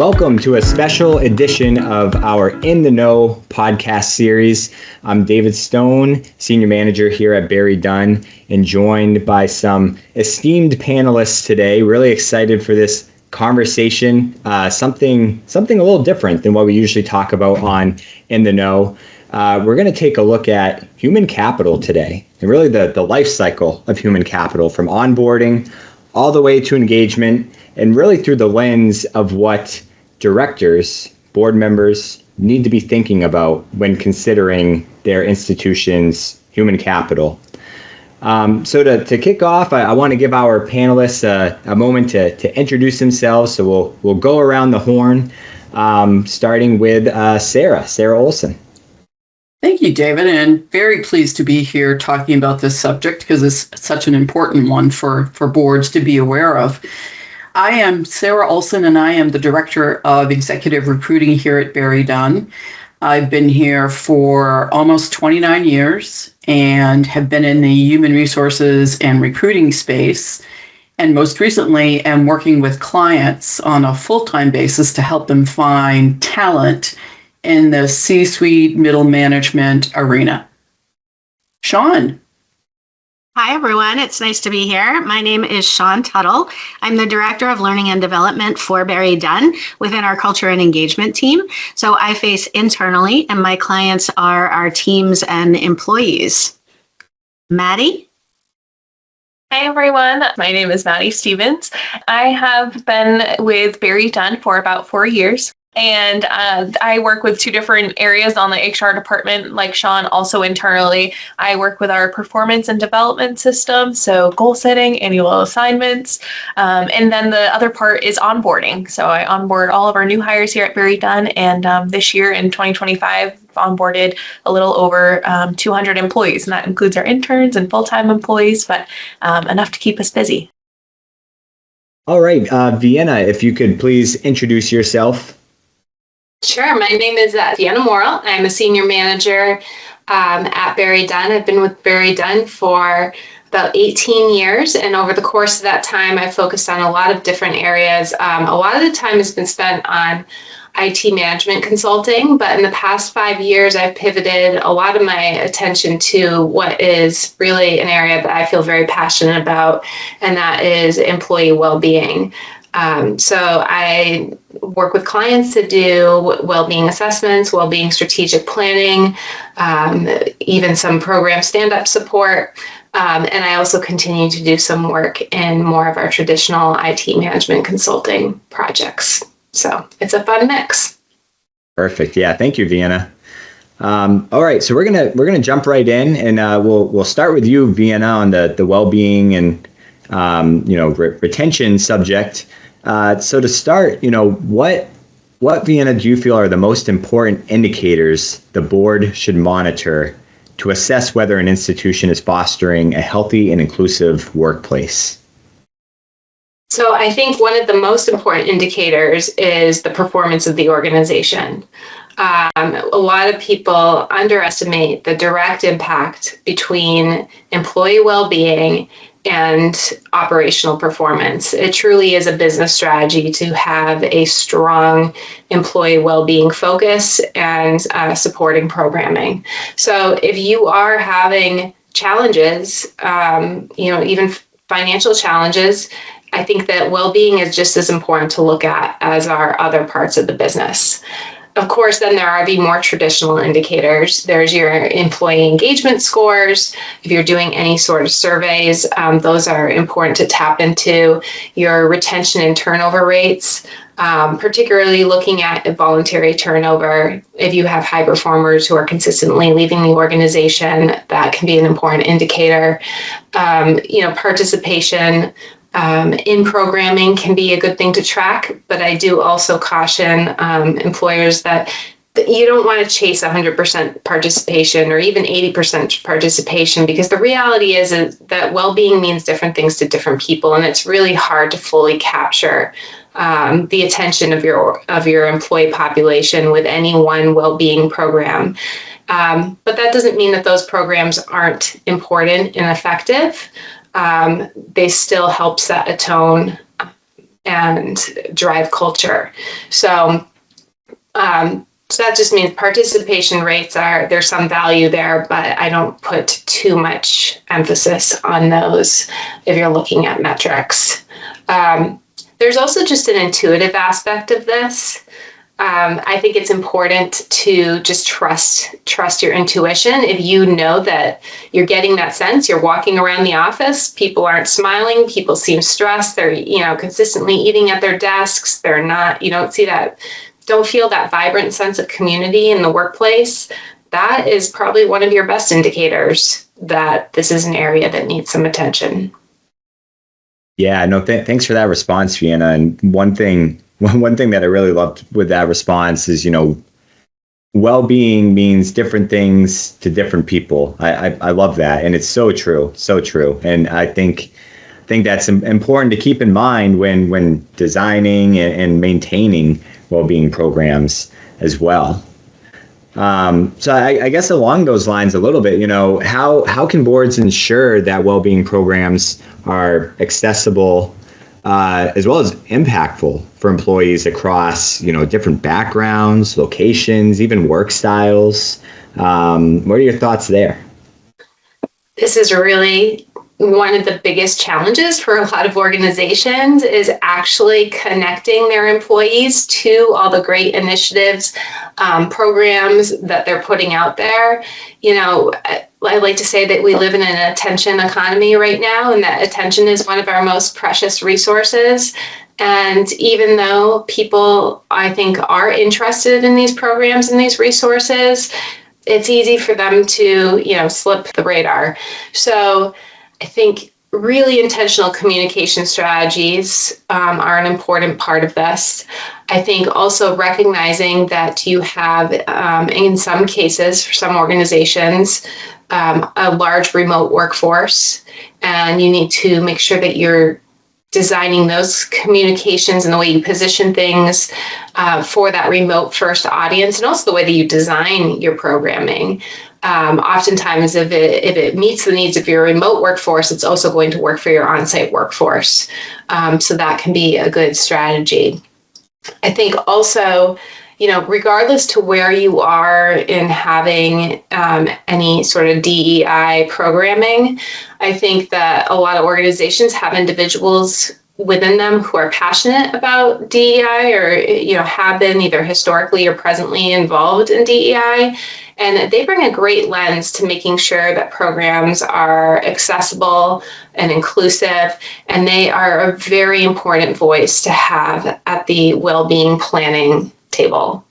Welcome to a special edition of our In the Know podcast series. I'm David Stone, Senior Manager here at BerryDunn, and joined by some esteemed panelists today. Really excited for this conversation, something a little different than what we usually talk about on In the Know. We're going to take a look at human capital today, and really the life cycle of human capital, from onboarding all the way to engagement, and really through the lens of what directors, board members need to be thinking about when considering their institution's human capital. So to kick off, I want to give our panelists a moment to introduce themselves. So we'll go around the horn, starting with Sarah Olson. Thank you, David, and very pleased to be here talking about this subject because it's such an important one for boards to be aware of. I am Sarah Olson, and I am the Director of Executive Recruiting here at BerryDunn. I've been here for almost 29 years and have been in the human resources and recruiting space, and most recently am working with clients on a full-time basis to help them find talent in the C-suite middle management arena. Sean. Hi, everyone. It's nice to be here. My name is Sean Tuttle. I'm the Director of Learning and Development for BerryDunn within our Culture and Engagement team. So I face internally, and my clients are our teams and employees. Maddie? Hi, everyone. My name is Maddie Stevens. I have been with BerryDunn for about 4 years. And I work with two different areas on the HR department, like Sean. Also internally, I work with our performance and development system, so goal setting, annual assignments, and then the other part is onboarding. So I onboard all of our new hires here at BerryDunn, and this year in 2025, onboarded a little over 200 employees, and that includes our interns and full-time employees, but enough to keep us busy. All right, Vienna, if you could please introduce yourself. Sure. My name is Deanna Morrill. I'm a senior manager at BerryDunn. I've been with BerryDunn for about 18 years. And over the course of that time, I focused on a lot of different areas. A lot of the time has been spent on IT management consulting, but in the past 5 years, I've pivoted a lot of my attention to what is really an area that I feel very passionate about, and that is employee well-being. So I work with clients to do well-being assessments, well-being strategic planning, even some program stand-up support. And I also continue to do some work in more of our traditional IT management consulting projects. So it's a fun mix. Perfect. Yeah. Thank you, Vienna. All right. So we're gonna jump right in, and we'll start with you, Vienna, on the well-being and retention subject. So to start, what Vienna do you feel are the most important indicators the board should monitor to assess whether an institution is fostering a healthy and inclusive workplace? So I think one of the most important indicators is the performance of the organization. A lot of people underestimate the direct impact between employee well-being and operational performance. It truly is a business strategy to have a strong employee well-being focus and supporting programming. So if you are having challenges, even financial challenges, I think that well-being is just as important to look at as our other parts of the business. Of course, then there are the more traditional indicators. There's your employee engagement scores. If you're doing any sort of surveys, those are important to tap into. Your retention and turnover rates, particularly looking at voluntary turnover. If you have high performers who are consistently leaving the organization, that can be an important indicator. Participation in programming can be a good thing to track, but I do also caution employers that you don't want to chase 100% participation or even 80% participation, because the reality is that well-being means different things to different people, and it's really hard to fully capture the attention of your employee population with any one well-being program. But that doesn't mean that those programs aren't important and effective. They still help set a tone and drive culture. So that just means participation rates there's some value there, but I don't put too much emphasis on those if you're looking at metrics. There's also just an intuitive aspect of this. I think it's important to just trust your intuition. If you know that you're getting that sense, you're walking around the office, people aren't smiling, people seem stressed, they're, consistently eating at their desks, they're not, don't feel that vibrant sense of community in the workplace, that is probably one of your best indicators that this is an area that needs some attention. Yeah, no, thanks for that response, Vienna. And one thing that I really loved with that response is, well-being means different things to different people. I love that. And it's so true. And I think that's important to keep in mind when designing and maintaining well-being programs as well. So I guess along those lines a little bit, how can boards ensure that well-being programs are accessible as well as impactful for employees across, different backgrounds, locations, even work styles? What are your thoughts there? This is really one of the biggest challenges for a lot of organizations is actually connecting their employees to all the great initiatives, programs that they're putting out there. I like to say that we live in an attention economy right now, and that attention is one of our most precious resources. And even though people, I think, are interested in these programs and these resources, it's easy for them to, slip the radar. So I think really intentional communication strategies are an important part of this. I think also recognizing that you have, in some cases, for some organizations, a large remote workforce, and you need to make sure that you're designing those communications and the way you position things for that remote first audience, and also the way that you design your programming. Oftentimes, if it meets the needs of your remote workforce, it's also going to work for your on-site workforce. So that can be a good strategy. I think also, regardless to where you are in having any sort of DEI programming, I think that a lot of organizations have individuals within them who are passionate about DEI or, have been either historically or presently involved in DEI. And they bring a great lens to making sure that programs are accessible and inclusive, and they are a very important voice to have at the well-being planning table.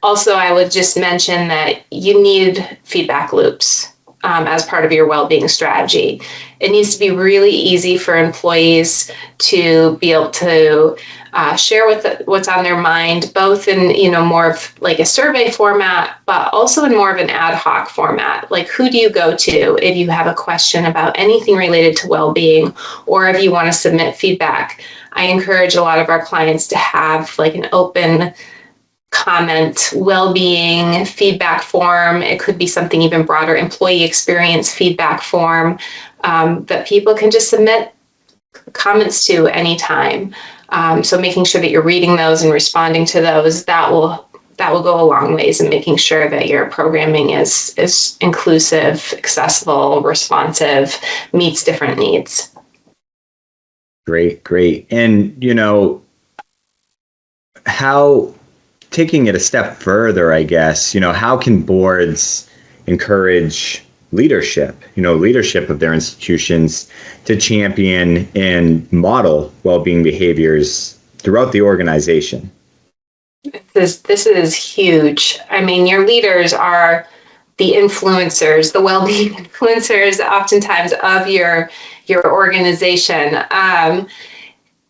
Also, I would just mention that you need feedback loops as part of your well-being strategy. It needs to be really easy for employees to be able to share what's on their mind, both in more of like a survey format, but also in more of an ad hoc format. Like, who do you go to if you have a question about anything related to well-being, or if you want to submit feedback? I encourage a lot of our clients to have like an open comment well-being feedback form. It could be something even broader, employee experience feedback form that people can just submit comments to anytime. So making sure that you're reading those and responding to those, that will go a long ways in making sure that your programming is inclusive, accessible, responsive, meets different needs. Great. And, how, taking it a step further, I guess, how can boards encourage leadership of their institutions to champion and model well-being behaviors throughout the organization? This is huge. I mean, your leaders are the influencers, the well-being influencers, oftentimes of your organization.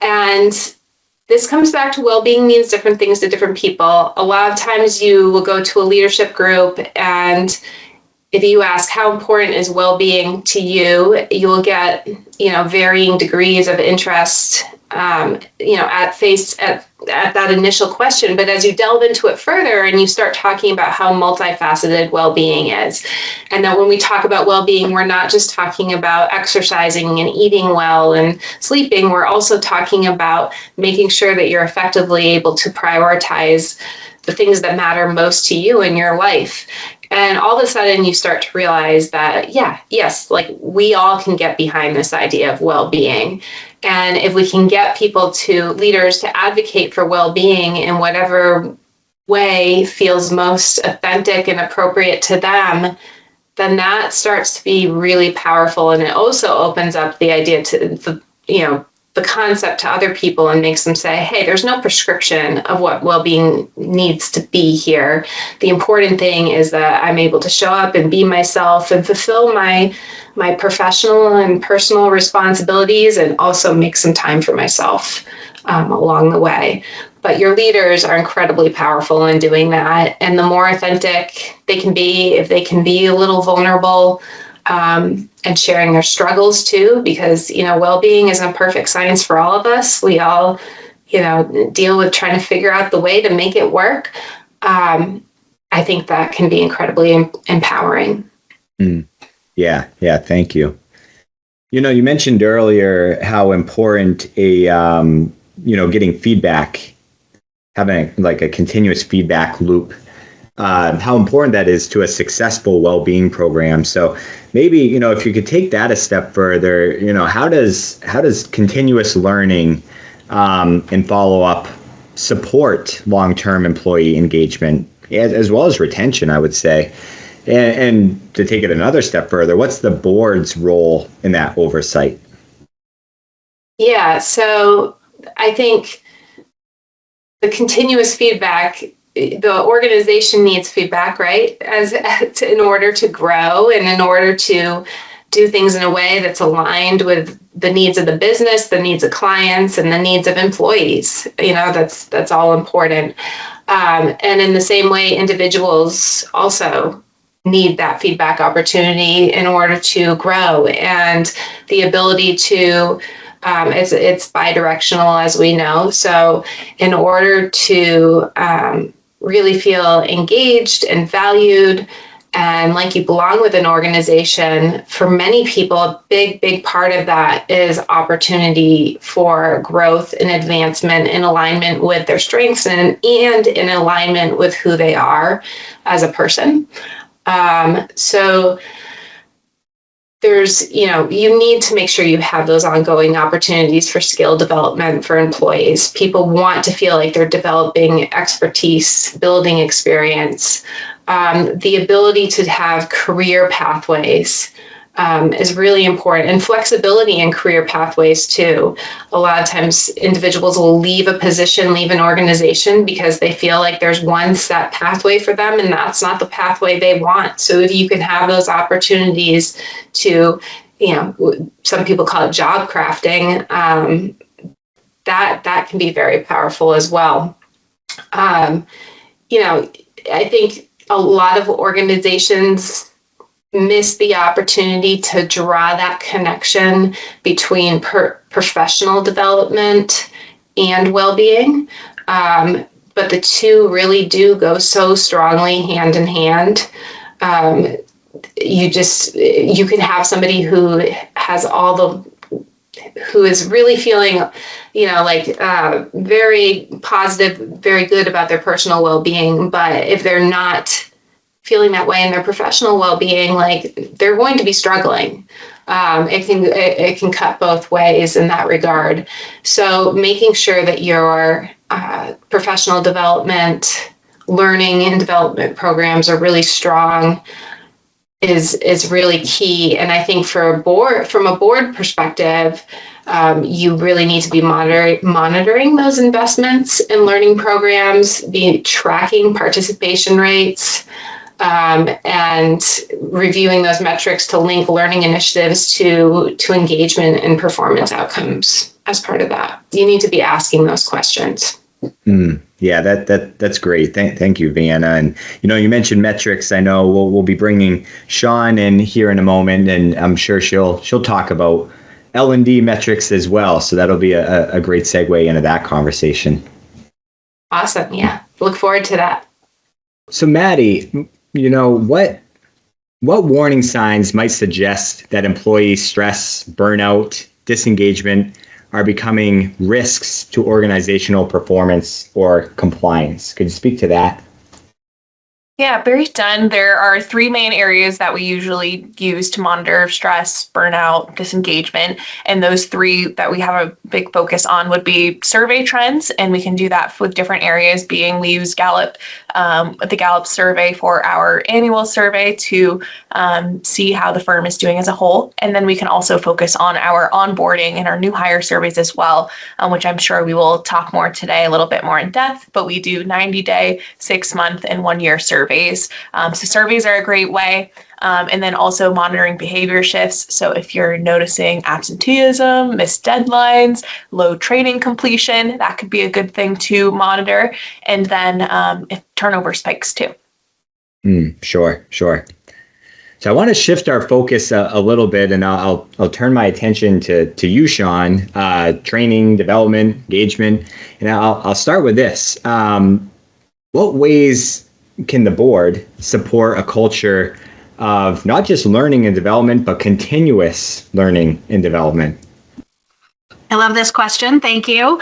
And this comes back to well-being means different things to different people. A lot of times you will go to a leadership group, and if you ask how important is well-being to you, you'll get, varying degrees of interest at that initial question. But as you delve into it further and you start talking about how multifaceted well-being is, and that when we talk about well-being, we're not just talking about exercising and eating well and sleeping. We're also talking about making sure that you're effectively able to prioritize the things that matter most to you in your life. And all of a sudden you start to realize that, like we all can get behind this idea of well-being. And if we can get leaders to advocate for well-being in whatever way feels most authentic and appropriate to them, then that starts to be really powerful. And it also opens up the idea to the concept to other people and makes them say, hey, there's no prescription of what well-being needs to be here. The important thing is that I'm able to show up and be myself and fulfill my professional and personal responsibilities, and also make some time for myself along the way. But your leaders are incredibly powerful in doing that. And the more authentic they can be, if they can be a little vulnerable, and sharing their struggles too, because, well-being isn't a perfect science for all of us. We all, deal with trying to figure out the way to make it work. I think that can be incredibly empowering. Yeah. Thank you. You mentioned earlier how important getting feedback, having like a continuous feedback loop, how important that is to a successful well-being program. So maybe, if you could take that a step further, how does continuous learning and follow-up support long-term employee engagement as well as retention, I would say? And to take it another step further, what's the board's role in that oversight? Yeah, so I think the continuous feedback, the organization needs feedback, right? In order to grow and in order to do things in a way that's aligned with the needs of the business, the needs of clients, and the needs of employees. That's all important. And in the same way, individuals also need that feedback opportunity in order to grow, and the ability to it's bidirectional, as we know. So in order to really feel engaged and valued and like you belong with an organization, for many people, a big part of that is opportunity for growth and advancement in alignment with their strengths and in alignment with who they are as a person. So there's, you need to make sure you have those ongoing opportunities for skill development for employees. People want to feel like they're developing expertise, building experience. The ability to have career pathways is really important, and flexibility in career pathways too. A lot of times individuals will leave a position, leave an organization because they feel like there's one set pathway for them, and that's not the pathway they want. So if you can have those opportunities to, some people call it job crafting, that can be very powerful as well. I think a lot of organizations miss the opportunity to draw that connection between professional development and well-being. But the two really do go so strongly hand in hand. You can have somebody who has who is really feeling, very positive, very good about their personal well-being. But if they're not feeling that way in their professional well-being, they're going to be struggling. It can cut both ways in that regard. So making sure that your professional development, learning and development programs are really strong is really key. And I think from a board perspective, you really need to be monitoring those investments in learning programs, be tracking participation rates, and reviewing those metrics to link learning initiatives to engagement and performance outcomes as part of that. You need to be asking those questions. Yeah, that's great. Thank you, Vienna. And you mentioned metrics. I know we'll be bringing Sean in here in a moment, and I'm sure she'll talk about L&D metrics as well. So that'll be a great segue into that conversation. Awesome. Yeah. Look forward to that. So Maddie, what warning signs might suggest that employee stress, burnout, disengagement are becoming risks to organizational performance or compliance? Could you speak to that? Yeah, BerryDunn, there are three main areas that we usually use to monitor stress, burnout, disengagement. And those three that we have a big focus on would be survey trends. And we can do that with different areas, being we use Gallup, the Gallup survey for our annual survey to see how the firm is doing as a whole. And then we can also focus on our onboarding and our new hire surveys as well, which I'm sure we will talk more today a little bit more in depth. But we do 90-day, 6-month, and 1-year surveys. So surveys are a great way. And then also monitoring behavior shifts. So if you're noticing absenteeism, missed deadlines, low training completion, that could be a good thing to monitor. And then if turnover spikes too. Sure. So I want to shift our focus a little bit, and I'll turn my attention to you, Sean, training, development, engagement. And I'll start with this. What ways can the board support a culture of not just learning and development, but continuous learning and development? I love this question. Thank you.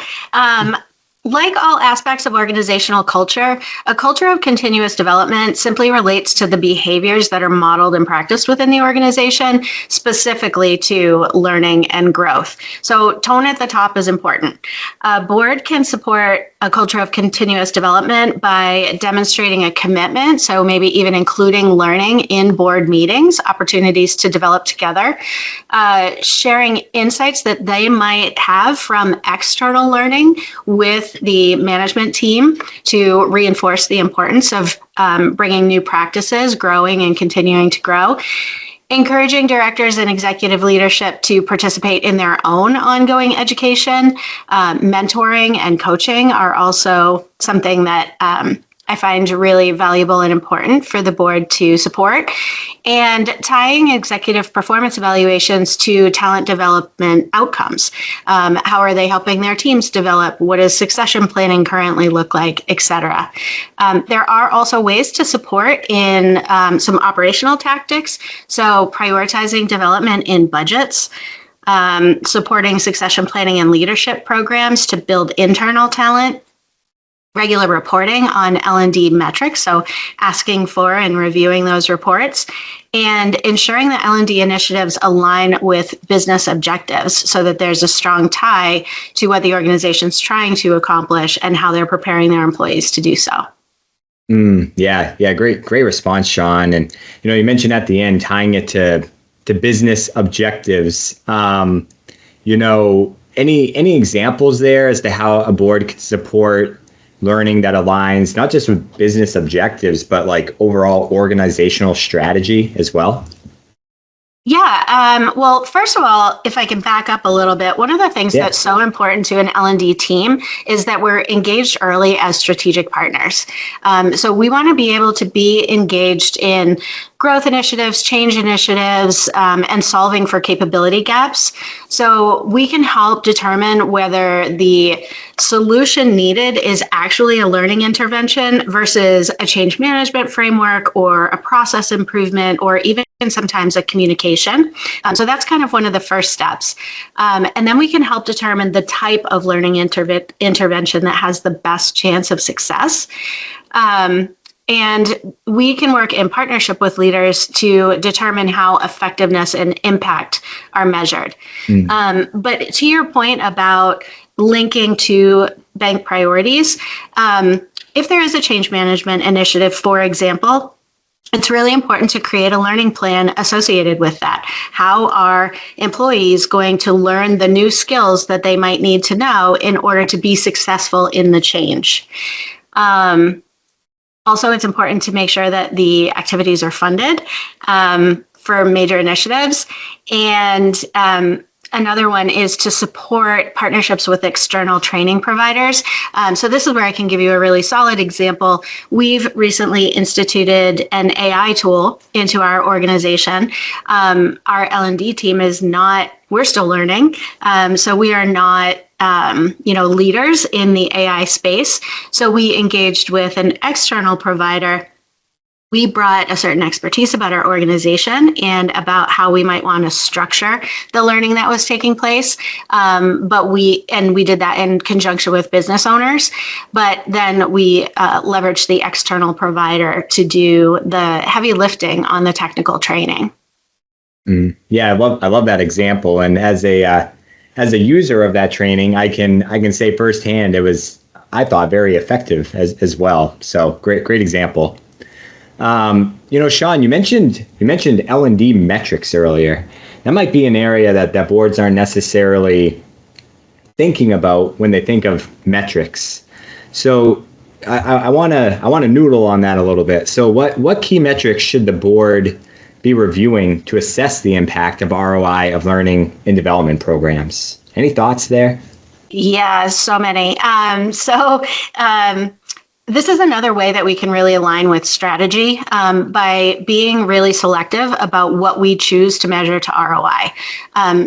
Like all aspects of organizational culture, a culture of continuous development simply relates to the behaviors that are modeled and practiced within the organization, specifically to learning and growth. So tone at the top is important. A board can support a culture of continuous development by demonstrating a commitment, so maybe even including learning in board meetings, opportunities to develop together, sharing insights that they might have from external learning with the management team to reinforce the importance of bringing new practices, growing and continuing to grow. Encouraging directors and executive leadership to participate in their own ongoing education, mentoring and coaching are also something that I find really valuable and important for the board to support. And tying executive performance evaluations to talent development outcomes. How are they helping their teams develop? What does succession planning currently look like, et cetera? There are also ways to support in some operational tactics. So prioritizing development in budgets, supporting succession planning and leadership programs to build internal talent, regular reporting on L&D metrics, so asking for and reviewing those reports, and ensuring that L&D initiatives align with business objectives so that there's a strong tie to what the organization's trying to accomplish and how they're preparing their employees to do so. Yeah, great response, Sean. And you mentioned at the end tying it to business objectives. Any examples there as to how a board could support learning that aligns not just with business objectives, but like overall organizational strategy as well? Yeah. Well, first of all, if I can back up a little bit, one of the things that's so important to an L&D team is that we're engaged early as strategic partners. So we want to be able to be engaged in growth initiatives, change initiatives, and solving for capability gaps. So we can help determine whether the solution needed is actually a learning intervention versus a change management framework or a process improvement or even sometimes a communication. So that's kind of one of the first steps. And then we can help determine the type of learning intervention that has the best chance of success. And we can work in partnership with leaders to determine how effectiveness and impact are measured. But to your point about linking to bank priorities, if there is a change management initiative, for example, it's really important to create a learning plan associated with that. How are employees going to learn the new skills that they might need to know in order to be successful in the change? Also, it's important to make sure that the activities are funded for major initiatives. And another one is to support partnerships with external training providers. So this is where I can give you a really solid example. We've recently instituted an AI tool into our organization. Our L&D team we're still learning. So we are not leaders in the AI space. So we engaged with an external provider. We brought a certain expertise about our organization and about how we might want to structure the learning that was taking place. But we did that in conjunction with business owners. But then we leveraged the external provider to do the heavy lifting on the technical training. Yeah, I love that example. And as a user of that training, I can say firsthand it was, I thought, very effective as well. So great example. Sean, you mentioned L&D metrics earlier. That might be an area that boards aren't necessarily thinking about when they think of metrics. So I want to noodle on that a little bit. So what key metrics should the board be reviewing to assess the impact of ROI of learning and development programs? Any thoughts there? Yeah, so many. This is another way that we can really align with strategy by being really selective about what we choose to measure to ROI.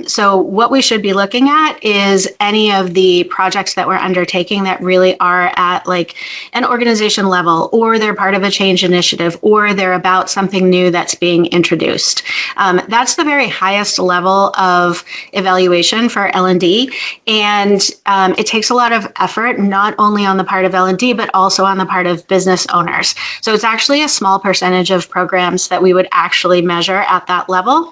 So what we should be looking at is any of the projects that we're undertaking that really are at like an organization level, or they're part of a change initiative, or they're about something new that's being introduced. That's the very highest level of evaluation for L&D. And it takes a lot of effort, not only on the part of L&D, but also on the part of business owners. So it's actually a small percentage of programs that we would actually measure at that level.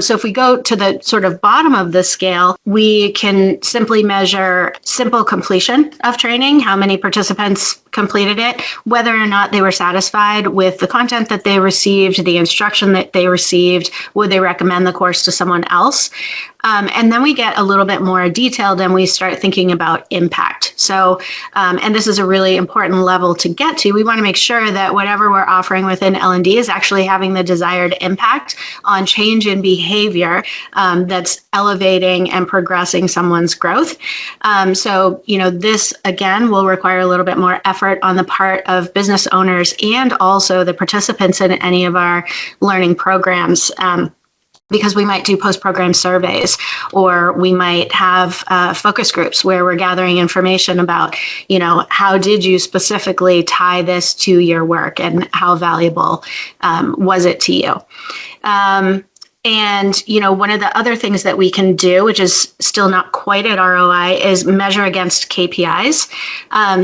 So if we go to the sort of bottom of the scale, we can simply measure simple completion of training, how many participants completed it, whether or not they were satisfied with the content that they received, the instruction that they received, would they recommend the course to someone else? And then we get a little bit more detailed and we start thinking about impact. So, and this is a really important level to get to. We want to make sure that whatever we're offering within L&D is actually having the desired impact on change in behavior that's elevating and progressing someone's growth. So, this again will require a little bit more effort on the part of business owners and also the participants in any of our learning programs. Because we might do post-program surveys, or we might have focus groups where we're gathering information about, how did you specifically tie this to your work and how valuable was it to you? And, one of the other things that we can do, which is still not quite at ROI, is measure against KPIs.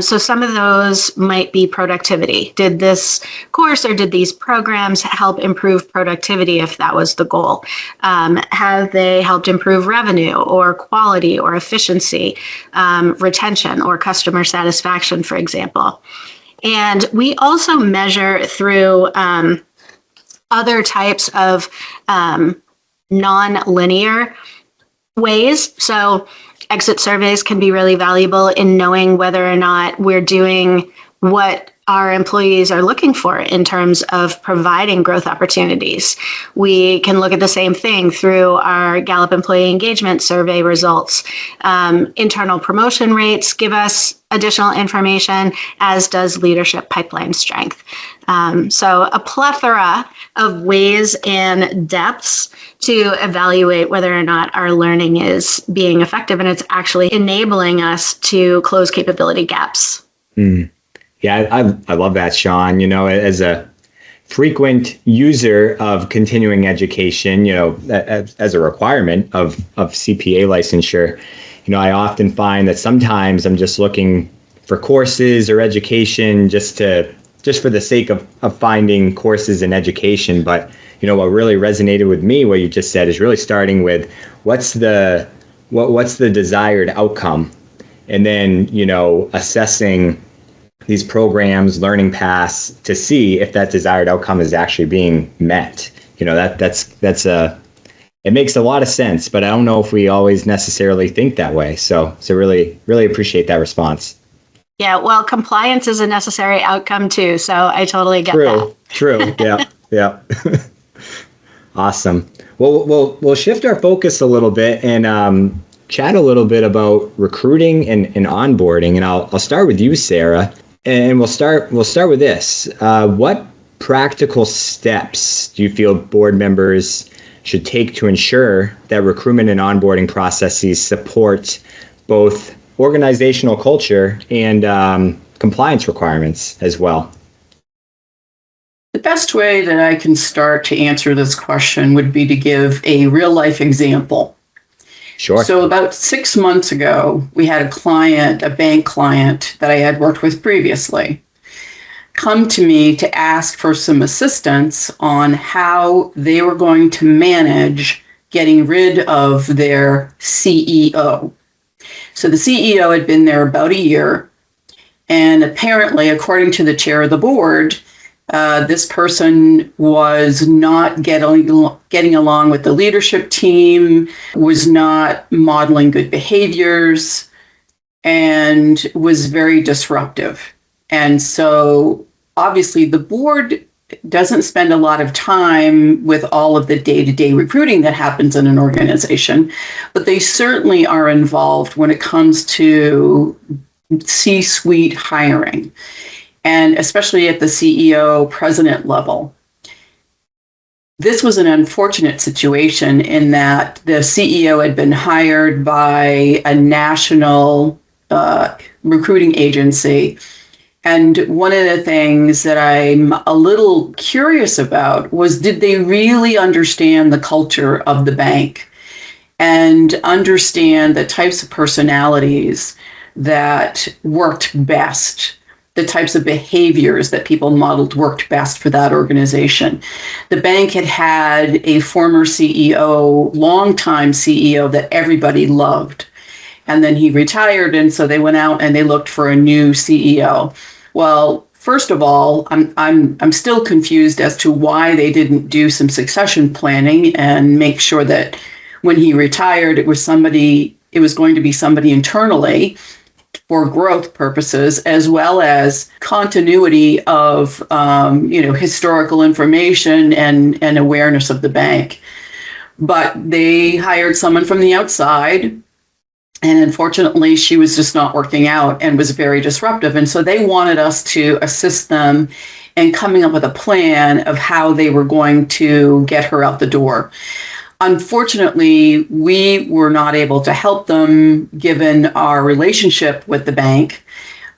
So some of those might be productivity. Did this course or did these programs help improve productivity if that was the goal? Have they helped improve revenue or quality or efficiency, retention or customer satisfaction, for example? And we also measure through other types of non-linear ways. So exit surveys can be really valuable in knowing whether or not we're doing what our employees are looking for in terms of providing growth opportunities. We can look at the same thing through our Gallup Employee Engagement Survey results. Internal promotion rates give us additional information, as does leadership pipeline strength. So a plethora of ways and depths to evaluate whether or not our learning is being effective and it's actually enabling us to close capability gaps. Yeah, I love that, Sean. As a frequent user of continuing education, as a requirement of CPA licensure, I often find that sometimes I'm just looking for courses or education just for the sake of finding courses and education. But, what really resonated with me, what you just said, is really starting with what's the desired outcome, and then, assessing these programs, learning paths to see if that desired outcome is actually being met. It makes a lot of sense, but I don't know if we always necessarily think that way. So really, really appreciate that response. Yeah, well, compliance is a necessary outcome too. So I totally get that. True. Yeah. Awesome. Well, we'll shift our focus a little bit and chat a little bit about recruiting and onboarding. And I'll start with you, Sarah. And we'll start with this. What practical steps do you feel board members should take to ensure that recruitment and onboarding processes support both organizational culture and compliance requirements as well? The best way that I can start to answer this question would be to give a real life example. Sure. So about 6 months ago, we had a bank client that I had worked with previously, come to me to ask for some assistance on how they were going to manage getting rid of their CEO. So the CEO had been there about a year, and apparently, according to the chair of the board, this person was not getting along with the leadership team, was not modeling good behaviors, and was very disruptive. And so obviously the board doesn't spend a lot of time with all of the day-to-day recruiting that happens in an organization, but they certainly are involved when it comes to C-suite hiring, and especially at the CEO president level. This was an unfortunate situation in that the CEO had been hired by a national recruiting agency. And one of the things that I'm a little curious about was, did they really understand the culture of the bank and understand the types of personalities that worked best, the types of behaviors that people modeled worked best for that organization? The bank had a former CEO, longtime CEO that everybody loved. And then he retired, and so they went out and they looked for a new CEO. Well, first of all, I'm still confused as to why they didn't do some succession planning and make sure that when he retired, it was going to be somebody internally for growth purposes, as well as continuity of historical information and awareness of the bank. But they hired someone from the outside, and unfortunately, she was just not working out and was very disruptive. And so they wanted us to assist them in coming up with a plan of how they were going to get her out the door. Unfortunately, we were not able to help them given our relationship with the bank.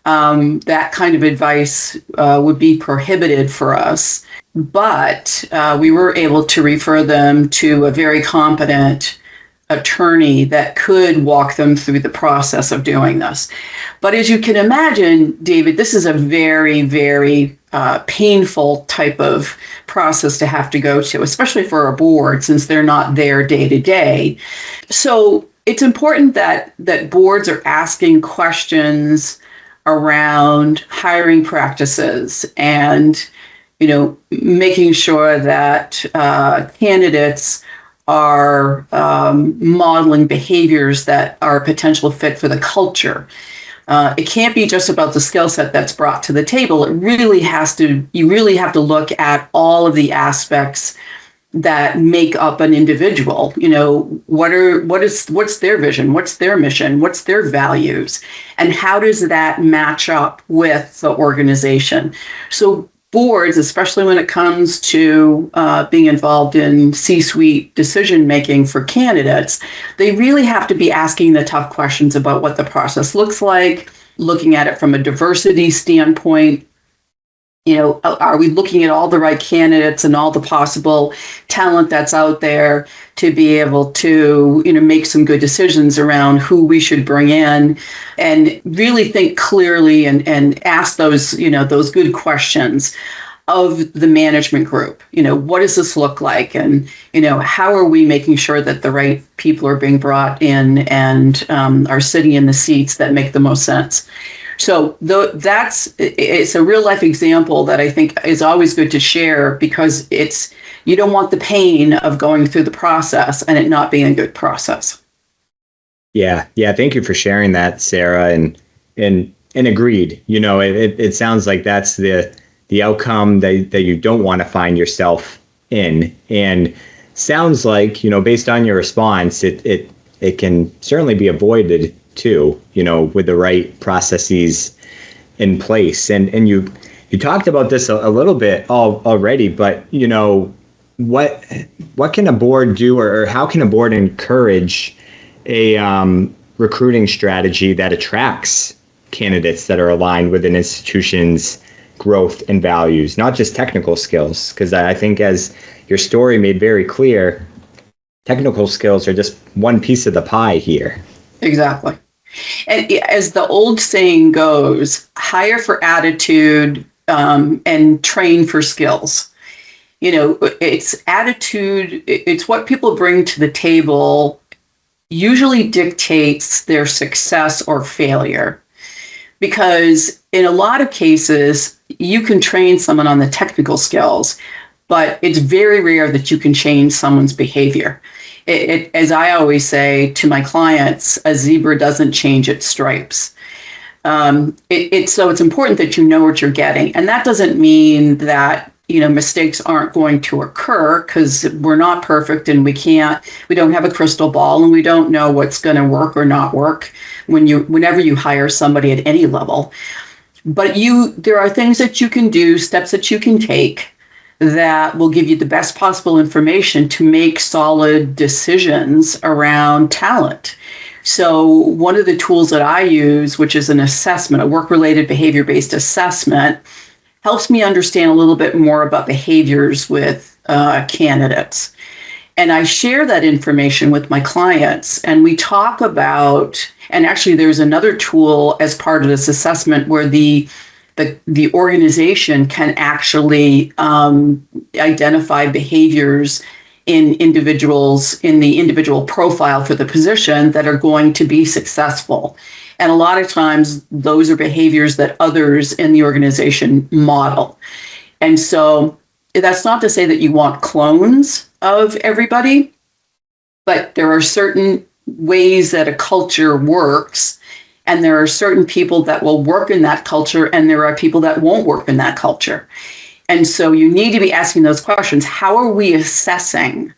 That kind of advice would be prohibited for us. But we were able to refer them to a very competent attorney that could walk them through the process of doing this. But as you can imagine, David, this is a very, very painful type of process to have to go to, especially for a board, since they're not there day to day. So it's important that boards are asking questions around hiring practices and, making sure that candidates are modeling behaviors that are a potential fit for the culture. It can't be just about the skill set that's brought to the table. You really have to look at all of the aspects that make up an individual. What's their vision? What's their mission? What's their values? And how does that match up with the organization? So boards, especially when it comes to being involved in C-suite decision-making for candidates, they really have to be asking the tough questions about what the process looks like, looking at it from a diversity standpoint. Are we looking at all the right candidates and all the possible talent that's out there to be able to, make some good decisions around who we should bring in, and really think clearly and ask those good questions of the management group. What does this look like? And, how are we making sure that the right people are being brought in and are sitting in the seats that make the most sense? So it's a real life example that I think is always good to share, because you don't want the pain of going through the process and it not being a good process. Yeah. Thank you for sharing that, Sarah. And agreed. It sounds like that's the outcome that you don't want to find yourself in. And sounds like, based on your response, it can certainly be avoided too, with the right processes in place. And you talked about this a little bit already, but what can a board do, or how can a board encourage a recruiting strategy that attracts candidates that are aligned with an institution's growth and values, not just technical skills? Because I think, as your story made very clear, technical skills are just one piece of the pie here. Exactly. And as the old saying goes, hire for attitude and train for skills. It's attitude, it's what people bring to the table usually dictates their success or failure. Because in a lot of cases, you can train someone on the technical skills, but it's very rare that you can change someone's behavior. As I always say to my clients, a zebra doesn't change its stripes. So it's important that you know what you're getting. And that doesn't mean that mistakes aren't going to occur, because we're not perfect and we don't have a crystal ball, and we don't know what's going to work or not work whenever you hire somebody at any level. But there are things that you can do, steps that you can take that will give you the best possible information to make solid decisions around talent. So one of the tools that I use, which is an assessment, a work-related behavior-based assessment, helps me understand a little bit more about behaviors with candidates. And I share that information with my clients, and we talk about, and actually there's another tool as part of this assessment where the organization can actually identify behaviors in individuals in the individual profile for the position that are going to be successful. And a lot of times those are behaviors that others in the organization model. And so that's not to say that you want clones of everybody, but there are certain ways that a culture works, and there are certain people that will work in that culture, and there are people that won't work in that culture. And so you need to be asking those questions. How are we assessing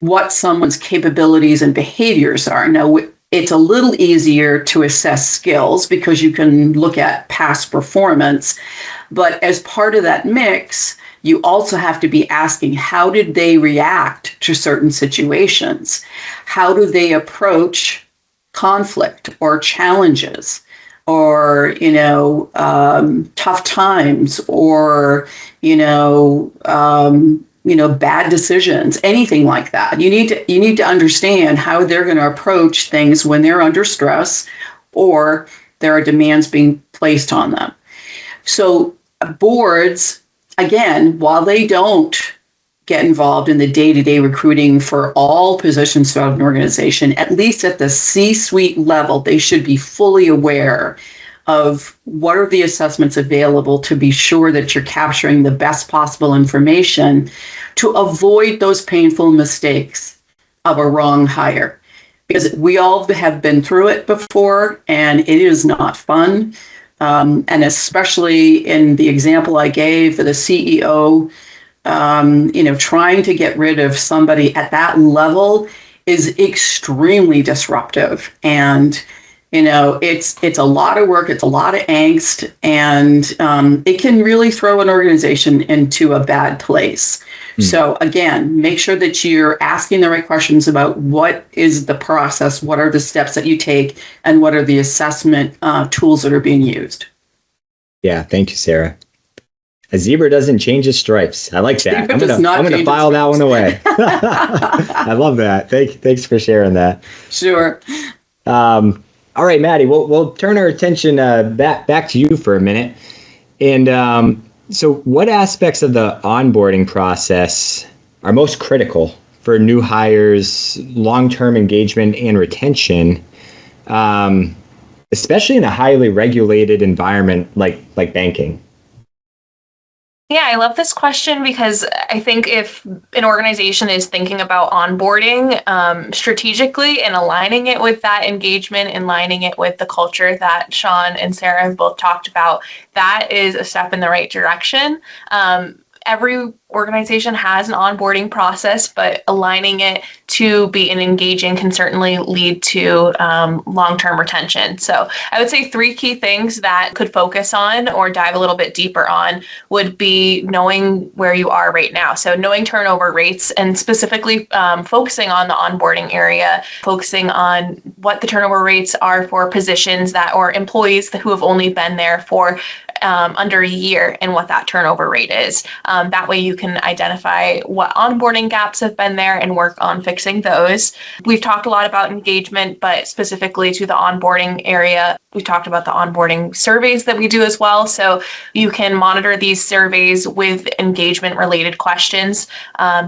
what someone's capabilities and behaviors are? Now, it's a little easier to assess skills because you can look at past performance. But as part of that mix, you also have to be asking, how did they react to certain situations? How do they approach conflict or challenges, or tough times, or bad decisions, anything like that? You need to understand how they're going to approach things when they're under stress or there are demands being placed on them. So boards, again, while they don't get involved in the day-to-day recruiting for all positions throughout an organization, at least at the C-suite level, they should be fully aware of what are the assessments available to be sure that you're capturing the best possible information to avoid those painful mistakes of a wrong hire. Because we all have been through it before, and it is not fun. And especially in the example I gave for the CEO, trying to get rid of somebody at that level is extremely disruptive. And it's a lot of work, it's a lot of angst, and it can really throw an organization into a bad place. So again, make sure that you're asking the right questions about what is the process, what are the steps that you take, and what are the assessment tools that are being used. Yeah, thank you, Sarah. A zebra doesn't change its stripes. I like that. I'm gonna file that one away. I love that. Thanks for sharing that. Sure. All right, Maddie, we'll turn our attention back to you for a minute. And so what aspects of the onboarding process are most critical for new hires, long-term engagement and retention, especially in a highly regulated environment like banking? Yeah, I love this question because I think if an organization is thinking about onboarding strategically and aligning it with that engagement and aligning it with the culture that Sean and Sarah have both talked about, that is a step in the right direction. every organization has an onboarding process, but aligning it to be an engaging can certainly lead to long-term retention. So I would say 3 key things that could focus on or dive a little bit deeper on would be knowing where you are right now. So knowing turnover rates and specifically focusing on the onboarding area, focusing on what the turnover rates are for positions that or employees who have only been there for under a year and what that turnover rate is. That way you can identify what onboarding gaps have been there and work on fixing those. We've talked a lot about engagement, but specifically to the onboarding area, we talked about the onboarding surveys that we do as well. So you can monitor these surveys with engagement related questions.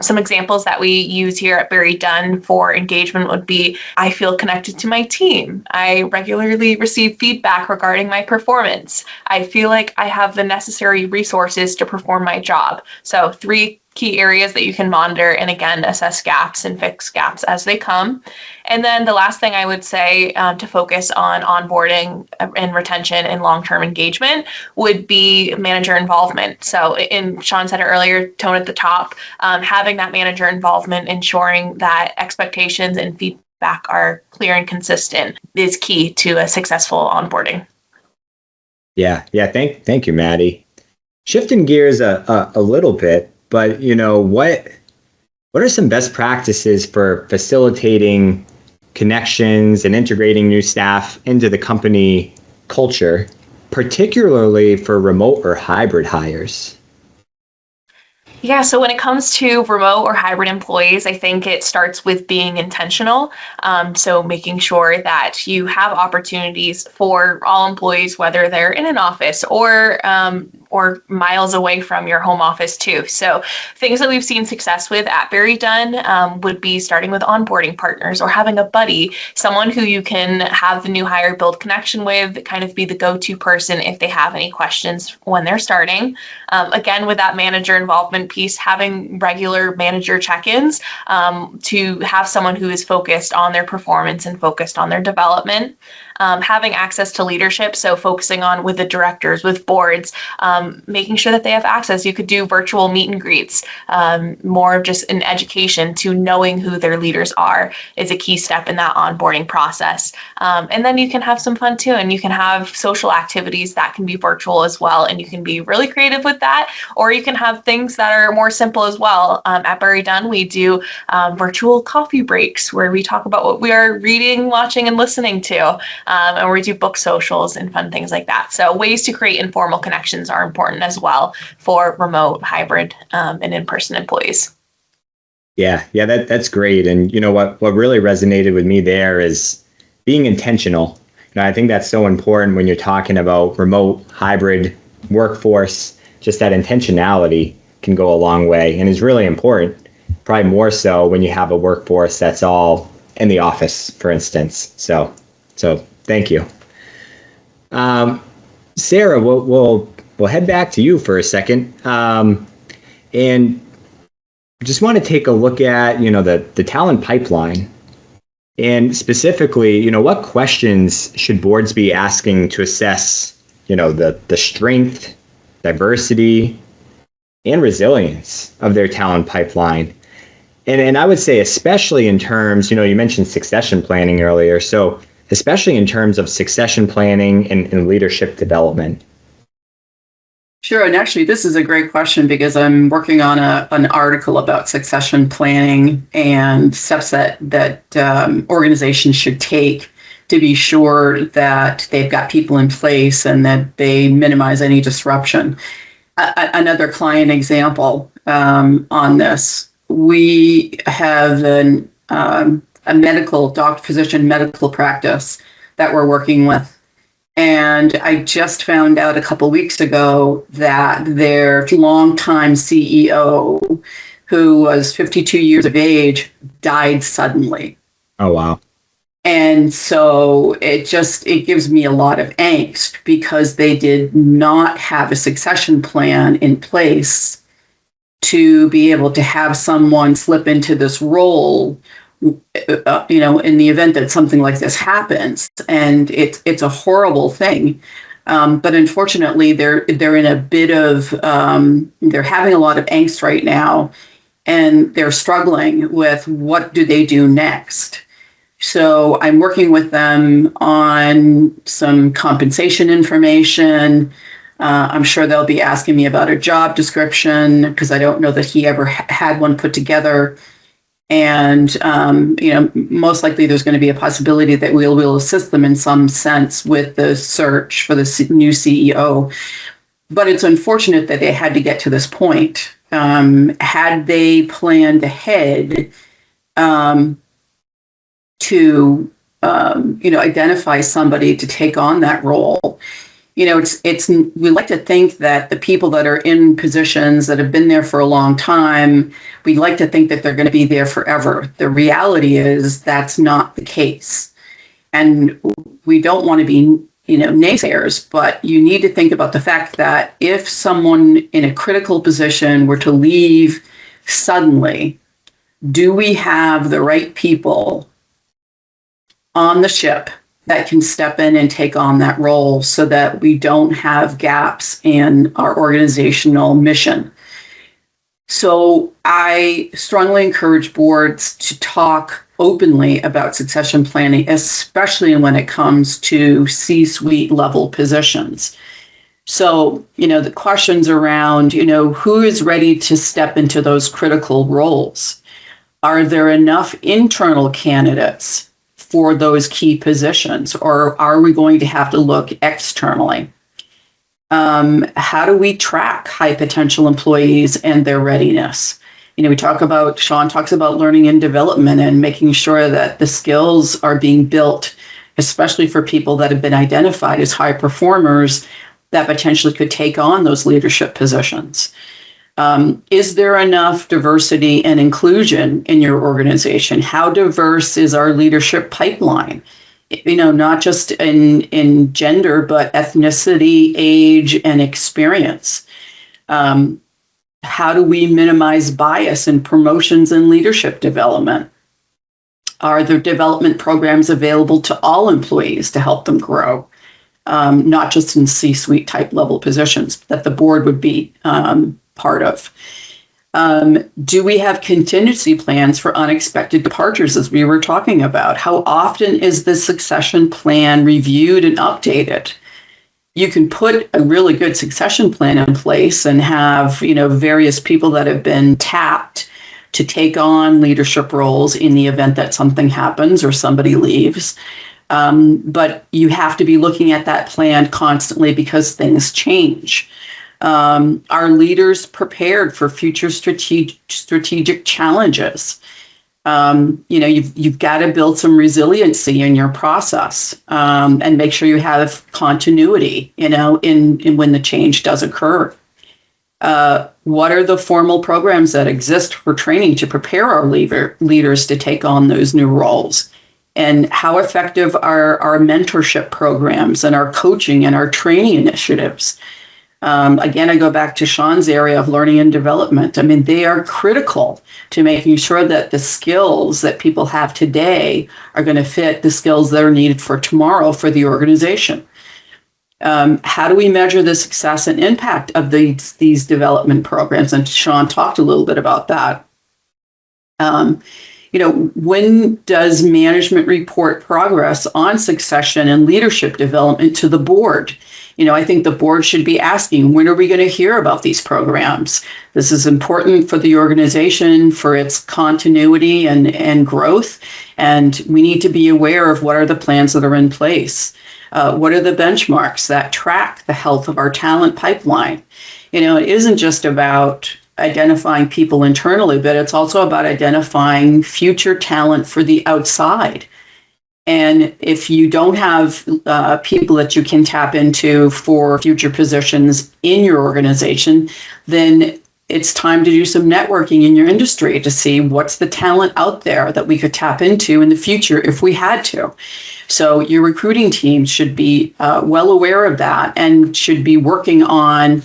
Some examples that we use here at BerryDunn for engagement would be, I feel connected to my team. I regularly receive feedback regarding my performance. I feel like I have the necessary resources to perform my job. So 3 key areas that you can monitor and again, assess gaps and fix gaps as they come. And then the last thing I would say to focus on onboarding and retention and long-term engagement would be manager involvement. So Sean said it earlier, tone at the top, having that manager involvement, ensuring that expectations and feedback are clear and consistent is key to a successful onboarding. Yeah. Thank you, Maddie. Shifting gears a little bit, but what are some best practices for facilitating connections and integrating new staff into the company culture, particularly for remote or hybrid hires? Yeah, so when it comes to remote or hybrid employees, I think it starts with being intentional. So making sure that you have opportunities for all employees, whether they're in an office or miles away from your home office too. So things that we've seen success with at BerryDunn would be starting with onboarding partners or having a buddy, someone who you can have the new hire build connection with, kind of be the go-to person if they have any questions when they're starting. Again, with that manager involvement piece, having regular manager check-ins to have someone who is focused on their performance and focused on their development. Having access to leadership, so focusing on with the directors, with boards, making sure that they have access. You could do virtual meet and greets. More of just an education to knowing who their leaders are is a key step in that onboarding process. And then you can have some fun too, and you can have social activities that can be virtual as well, and you can be really creative with that, or you can have things that are more simple as well. At BerryDunn, we do virtual coffee breaks where we talk about what we are reading, watching, and listening to. And we do book socials and fun things like that. So ways to create informal connections are important as well for remote, hybrid, and in-person employees. Yeah, that's great. And what really resonated with me there is being intentional. I think that's so important when you're talking about remote, hybrid workforce. Just that intentionality can go a long way and is really important. Probably more so when you have a workforce that's all in the office, for instance. So thank you. Sarah, we'll head back to you for a second. And just want to take a look at, the talent pipeline. And specifically, what questions should boards be asking to assess, the strength, diversity, and resilience of their talent pipeline? And I would say, especially in terms, you mentioned succession planning earlier. So especially in terms of succession planning and leadership development. Sure. And actually, this is a great question because I'm working on an article about succession planning and steps that organizations should take to be sure that they've got people in place and that they minimize any disruption. Another client example on this, we have a medical physician medical practice that we're working with. And I just found out a couple weeks ago that their longtime CEO, who was 52 years of age, died suddenly. Oh, wow. And so it gives me a lot of angst because they did not have a succession plan in place to be able to have someone slip into this role in the event that something like this happens. And it's a horrible thing. But unfortunately, they're in a bit of they're having a lot of angst right now, and they're struggling with what do they do next. So I'm working with them on some compensation information. I'm sure they'll be asking me about a job description because I don't know that he ever had one put together. And, most likely there's going to be a possibility that we'll assist them in some sense with the search for the new CEO. But it's unfortunate that they had to get to this point. Had they planned ahead to, identify somebody to take on that role, we like to think that the people that are in positions that have been there for a long time, we like to think that they're going to be there forever. The reality is that's not the case. And we don't want to be, naysayers, but you need to think about the fact that if someone in a critical position were to leave suddenly, do we have the right people on the ship that can step in and take on that role so that we don't have gaps in our organizational mission? So I strongly encourage boards to talk openly about succession planning, especially when it comes to C-suite level positions. So, the questions around, who is ready to step into those critical roles? Are there enough internal candidates for those key positions, or are we going to have to look externally? How do we track high potential employees and their readiness? Sean talks about learning and development and making sure that the skills are being built, especially for people that have been identified as high performers that potentially could take on those leadership positions. Is there enough diversity and inclusion in your organization? How diverse is our leadership pipeline? Not just in gender, but ethnicity, age, and experience. How do we minimize bias in promotions and leadership development? Are there development programs available to all employees to help them grow? Not just in C-suite type level positions that the board would be part of. Do we have contingency plans for unexpected departures, as we were talking about? How often is the succession plan reviewed and updated? You can put a really good succession plan in place and have, various people that have been tapped to take on leadership roles in the event that something happens or somebody leaves. But you have to be looking at that plan constantly because things change. Are leaders prepared for future strategic challenges? You've got to build some resiliency in your process and make sure you have continuity, in when the change does occur. What are the formal programs that exist for training to prepare our leaders to take on those new roles? And how effective are our mentorship programs and our coaching and our training initiatives? Again, I go back to Sean's area of learning and development. I mean, they are critical to making sure that the skills that people have today are going to fit the skills that are needed for tomorrow for the organization. How do we measure the success and impact of these development programs? And Sean talked a little bit about that. When does management report progress on succession and leadership development to the board? I think the board should be asking, when are we going to hear about these programs? This is important for the organization, for its continuity and growth. And we need to be aware of what are the plans that are in place. What are the benchmarks that track the health of our talent pipeline? It isn't just about identifying people internally, but it's also about identifying future talent for the outside. And if you don't have people that you can tap into for future positions in your organization, then it's time to do some networking in your industry to see what's the talent out there that we could tap into in the future if we had to. So your recruiting team should be well aware of that and should be working on,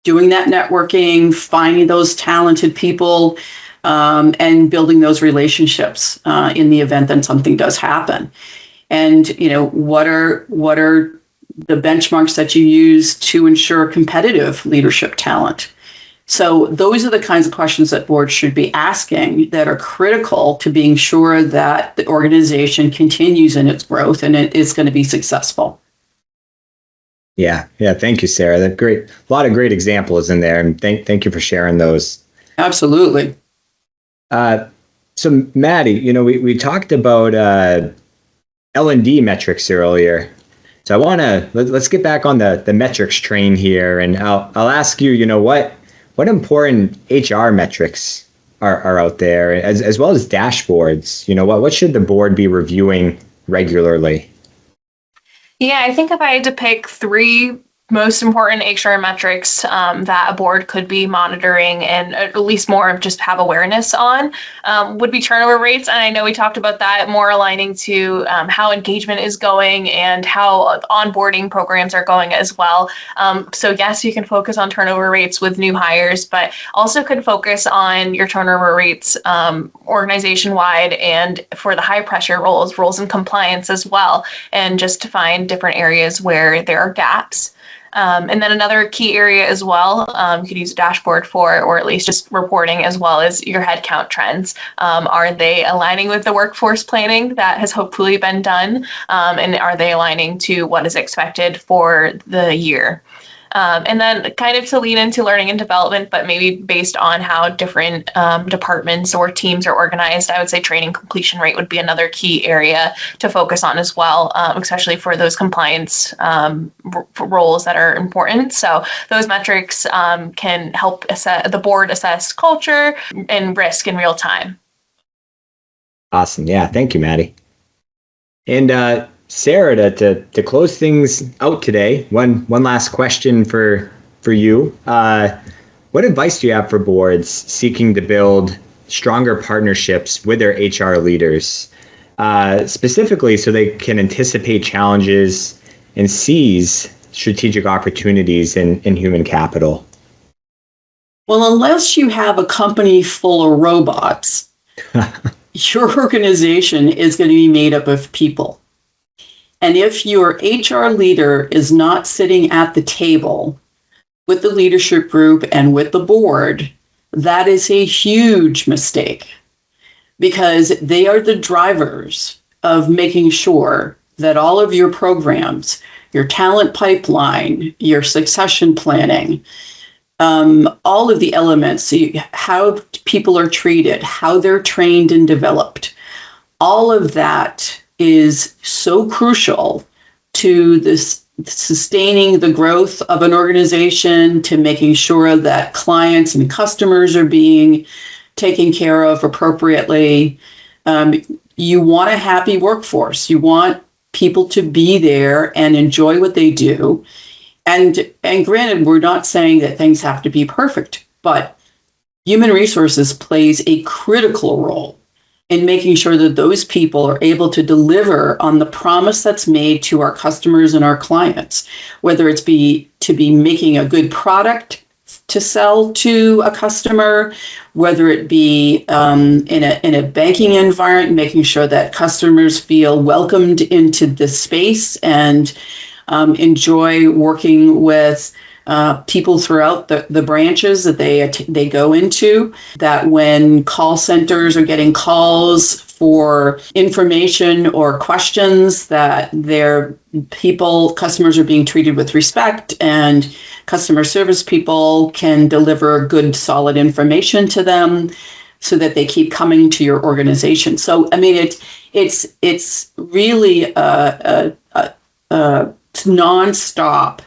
doing that networking, finding those talented people, and building those relationships in the event that something does happen. And, what are the benchmarks that you use to ensure competitive leadership talent? So those are the kinds of questions that boards should be asking that are critical to being sure that the organization continues in its growth and it is going to be successful. Yeah. Thank you, Sarah. That's great. A lot of great examples in there, and thank you for sharing those. Absolutely. So Maddie, we talked about L&D metrics earlier. So let's get back on the metrics train here, and I'll ask you, what important HR metrics are out there, as well as dashboards? What should the board be reviewing regularly? Yeah, I think if I had to pick three most important HR metrics that a board could be monitoring and at least more of just have awareness on would be turnover rates. And I know we talked about that, more aligning to how engagement is going and how onboarding programs are going as well. So yes, you can focus on turnover rates with new hires, but also could focus on your turnover rates organization-wide and for the high pressure roles in compliance as well, and just to find different areas where there are gaps. And then another key area as well, you could use a dashboard for, or at least just reporting, as well as your headcount trends. Are they aligning with the workforce planning that has hopefully been done? And are they aligning to what is expected for the year? And then kind of to lean into learning and development, but maybe based on how different departments or teams are organized, I would say training completion rate would be another key area to focus on as well, especially for those compliance roles that are important. So those metrics can help the board assess culture and risk in real time. Awesome. Yeah. Thank you, Maddie. And Sarah, to close things out today, one last question for you. What advice do you have for boards seeking to build stronger partnerships with their HR leaders, specifically so they can anticipate challenges and seize strategic opportunities in human capital? Well, unless you have a company full of robots, your organization is going to be made up of people. And if your HR leader is not sitting at the table with the leadership group and with the board, that is a huge mistake, because they are the drivers of making sure that all of your programs, your talent pipeline, your succession planning, all of the elements, how people are treated, how they're trained and developed, all of that is so crucial to this sustaining the growth of an organization, to making sure that clients and customers are being taken care of appropriately. You want a happy workforce. You want people to be there and enjoy what they do. And granted, we're not saying that things have to be perfect, but human resources plays a critical role in making sure that those people are able to deliver on the promise that's made to our customers and our clients, whether it's to be making a good product to sell to a customer, whether it be in a banking environment, making sure that customers feel welcomed into the space and enjoy working with people throughout the branches that they go into, that when call centers are getting calls for information or questions, that customers are being treated with respect, and customer service people can deliver good, solid information to them so that they keep coming to your organization. So, I mean, it's really a nonstop,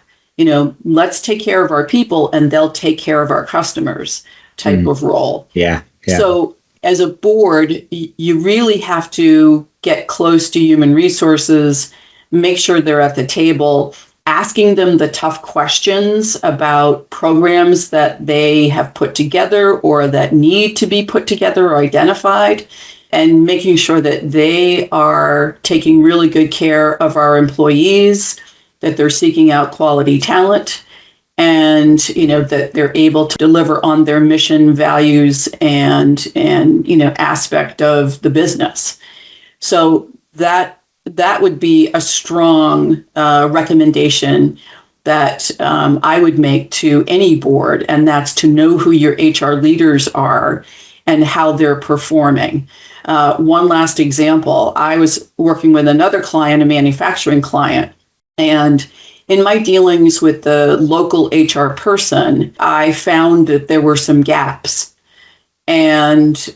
let's take care of our people and they'll take care of our customers type of role. Yeah. So as a board, you really have to get close to human resources, make sure they're at the table, asking them the tough questions about programs that they have put together or that need to be put together or identified, and making sure that they are taking really good care of our employees, that they're seeking out quality talent, and that they're able to deliver on their mission, values, and aspect of the business. So that that would be a strong recommendation that I would make to any board, and that's to know who your HR leaders are and how they're performing. One last example, I was working with another client, a manufacturing client, and in my dealings with the local HR person, I found that there were some gaps, and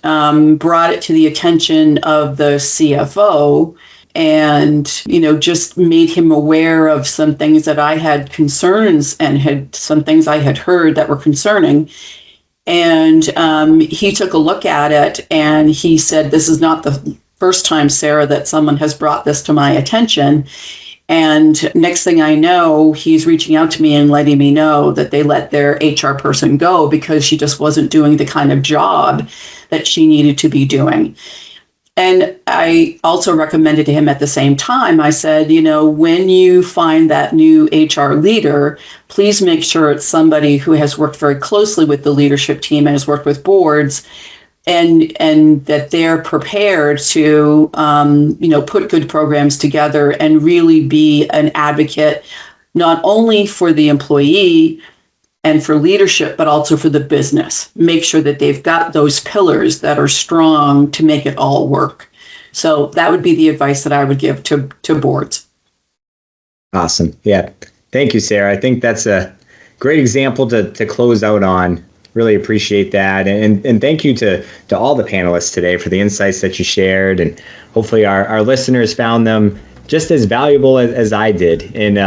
brought it to the attention of the CFO, and just made him aware of some things that I had concerns and had some things I had heard that were concerning. And he took a look at it and he said, "This is not the first time, Sarah, that someone has brought this to my attention." And next thing I know, he's reaching out to me and letting me know that they let their HR person go because she just wasn't doing the kind of job that she needed to be doing. And I also recommended to him at the same time, I said, when you find that new HR leader, please make sure it's somebody who has worked very closely with the leadership team and has worked with boards, and that they're prepared to, put good programs together and really be an advocate, not only for the employee and for leadership, but also for the business. Make sure that they've got those pillars that are strong to make it all work. So that would be the advice that I would give to boards. Awesome. Yeah. Thank you, Sarah. I think that's a great example to close out on. Really appreciate that. And thank you to all the panelists today for the insights that you shared. And hopefully our listeners found them just as valuable as I did, and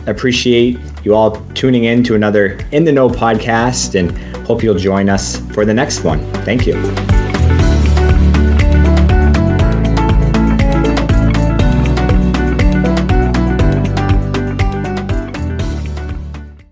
appreciate you all tuning in to another In the Know podcast, and hope you'll join us for the next one. Thank you.